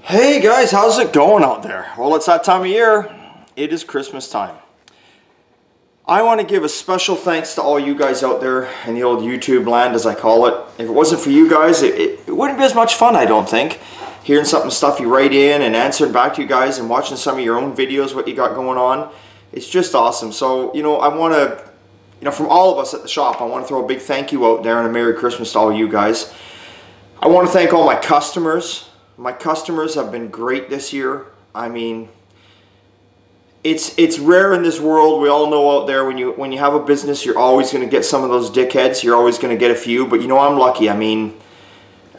Hey guys, how's it going out there? Well, it's that time of year. It is Christmas time. I want to give a special thanks to all you guys out there in the old YouTube land, as I call it. If it wasn't for you guys, it wouldn't be as much fun, I don't think. Hearing some stuff you write in and answering back to you guys and watching some of your own videos, what you got going on. It's just awesome. So, I want to, from all of us at the shop, I want to throw a big thank you out there and a Merry Christmas to all you guys. I want to thank all my customers. My customers have been great this year. I mean, it's rare in this world. We all know out there when you have a business, you're always going to get some of those dickheads. You're always going to get a few, but I'm lucky. I mean,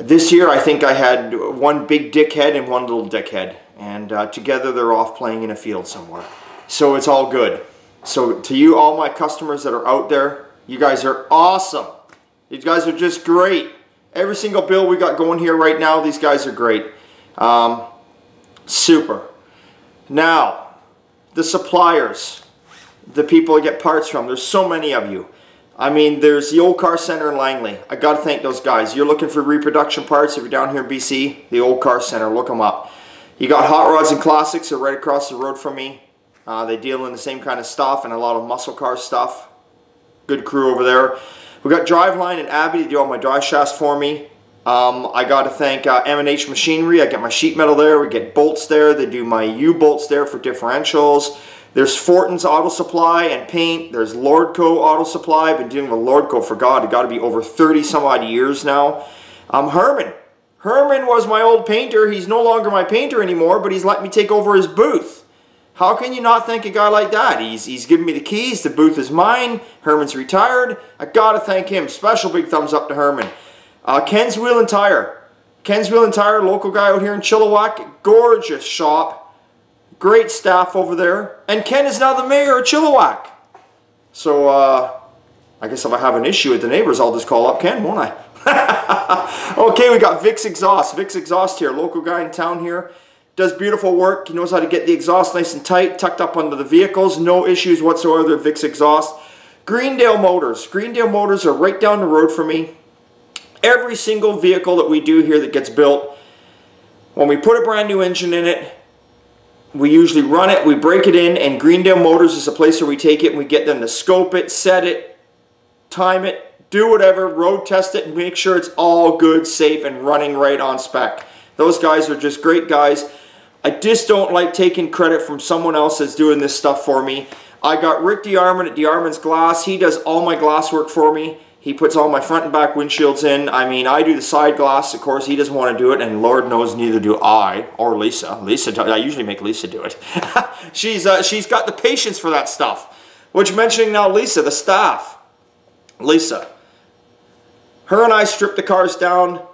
this year I think I had one big dickhead and one little dickhead, and together they're off playing in a field somewhere. So it's all good. So to you, all my customers that are out there, you guys are awesome. You guys are just great. Every single bill we got going here right now, these guys are great. Super. Now, the suppliers, the people I get parts from, there's so many of you. I mean, there's the Old Car Center in Langley. I got to thank those guys. You're looking for reproduction parts, if you're down here in BC, the Old Car Center, look them up. You got Hot Rods and Classics, they're right across the road from me. They deal in the same kind of stuff and a lot of muscle car stuff. Good crew over there. We got Driveline and Abby to do all my drive shafts for me. I got to thank M&H Machinery. I get my sheet metal there. We get bolts there. They do my U-bolts there for differentials. There's Fortin's Auto Supply and Paint. There's Lordco Auto Supply. I've been dealing with Lordco for God. It got to be over 30 some odd years now. Herman. Herman was my old painter. He's no longer my painter anymore, but he's let me take over his booth. How can you not thank a guy like that? He's given me the keys. The booth is mine. Herman's retired. I gotta thank him. Special big thumbs up to Herman. Ken's Wheel and Tire. Ken's Wheel and Tire, local guy out here in Chilliwack. Gorgeous shop. Great staff over there. And Ken is now the mayor of Chilliwack. So, I guess if I have an issue with the neighbors, I'll just call up Ken, won't I? Okay, we got Vic's Exhaust. Vic's Exhaust here, local guy in town here. Does beautiful work. He knows how to get the exhaust nice and tight, tucked up under the vehicles. No issues whatsoever with Vic's Exhaust. Greendale Motors. Greendale Motors are right down the road from me. Every single vehicle that we do here that gets built, when we put a brand new engine in it, we usually run it, we break it in, and Greendale Motors is a place where we take it and we get them to scope it, set it, time it, do whatever, road test it, and make sure it's all good, safe, and running right on spec. Those guys are just great guys. I just don't like taking credit from someone else that's doing this stuff for me. I got Rick DeArmond at DeArmond's Glass. He does all my glass work for me. He puts all my front and back windshields in. I mean, I do the side glass. Of course, he doesn't want to do it, and Lord knows neither do I or Lisa. I usually make Lisa do it. She's got the patience for that stuff. Which, mentioning now Lisa, the staff. Lisa. Her and I strip the cars down,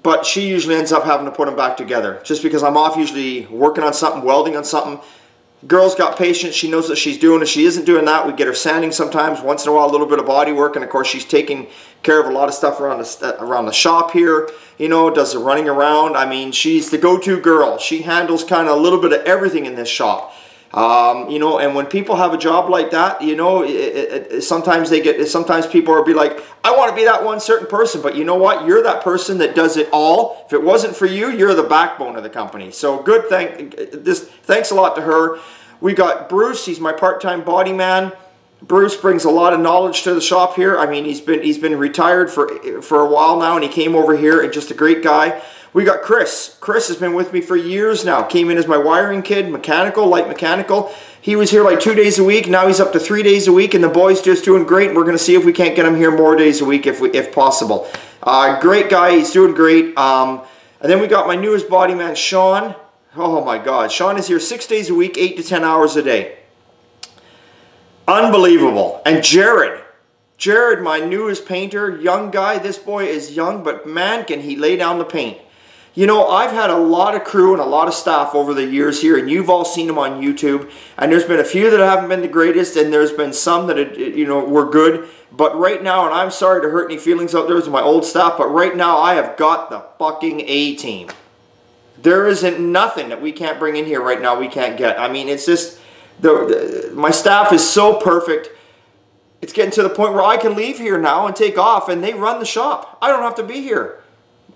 but she usually ends up having to put them back together. Just because I'm off usually working on something, welding on something. Girl's got patience. She knows what she's doing. If she isn't doing that, we get her sanding sometimes. Once in a while, a little bit of body work. And of course, she's taking care of a lot of stuff around the shop here. Does the running around. I mean, she's the go-to girl. She handles kind of a little bit of everything in this shop. And when people have a job like that, sometimes people will be like, I want to be that one certain person, but you know what? You're that person that does it all. If it wasn't for you, you're the backbone of the company. So good thanks a lot to her. We got Bruce, he's my part-time body man. Bruce brings a lot of knowledge to the shop here. I mean, he's been retired for a while now, and he came over here, and just a great guy. We got Chris. Chris has been with me for years now. Came in as my wiring kid, mechanical, light mechanical. He was here like 2 days a week. Now he's up to 3 days a week, and the boy's just doing great. We're going to see if we can't get him here more days a week if possible. Great guy. He's doing great. And then we got my newest body man, Sean. Oh my God. Sean is here 6 days a week, 8 to 10 hours a day. Unbelievable. And Jared. Jared, my newest painter, young guy. This boy is young, but man, can he lay down the paint. I've had a lot of crew and a lot of staff over the years here, and you've all seen them on YouTube. And there's been a few that haven't been the greatest, and there's been some that, were good. But right now, and I'm sorry to hurt any feelings out there with my old staff, but right now I have got the fucking A-team. There isn't nothing that we can't bring in here right now we can't get. I mean, it's just, my staff is so perfect. It's getting to the point where I can leave here now and take off, and they run the shop. I don't have to be here.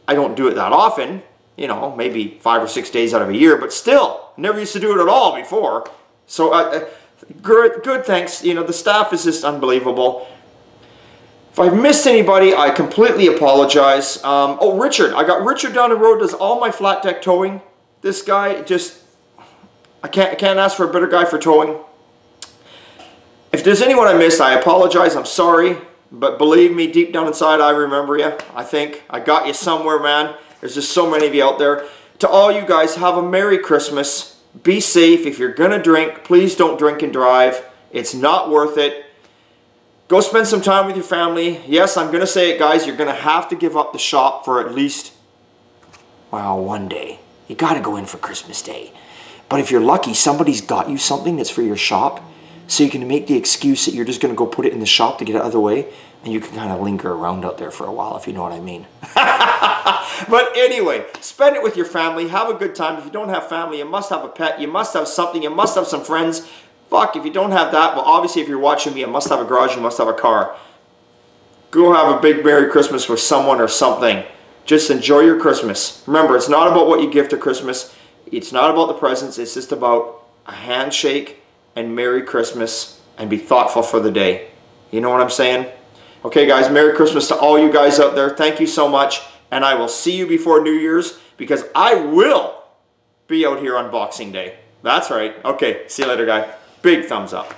I don't do it that often, you know, maybe 5 or 6 days out of a year, but still, never used to do it at all before. So good thanks. You know, the staff is just unbelievable. If I've missed anybody, I completely apologize. Oh, Richard. I got Richard down the road, does all my flat deck towing. This guy just, I can't ask for a better guy for towing. If there's anyone I missed, I apologize. I'm sorry. But believe me, deep down inside, I remember you. I think I got you somewhere, man. There's just so many of you out there. To all you guys, have a Merry Christmas. Be safe. If you're going to drink, please don't drink and drive. It's not worth it. Go spend some time with your family. Yes, I'm going to say it, guys. You're going to have to give up the shop for at least, well, one day. You got to go in for Christmas Day. But if you're lucky, somebody's got you something that's for your shop, so you can make the excuse that you're just going to go put it in the shop to get it out of the way, and you can kind of linger around out there for a while, if you know what I mean. But anyway, spend it with your family. Have a good time. If you don't have family, you must have a pet. You must have something. You must have some friends. Fuck, if you don't have that, well, obviously if you're watching me, you must have a garage, you must have a car. Go have a big Merry Christmas with someone or something. Just enjoy your Christmas. Remember, it's not about what you give to Christmas. It's not about the presents. It's just about a handshake and Merry Christmas, and be thoughtful for the day. You know what I'm saying? Okay, guys, Merry Christmas to all you guys out there. Thank you so much, and I will see you before New Year's, because I will be out here on Boxing Day. That's right. Okay, see you later, guy. Big thumbs up.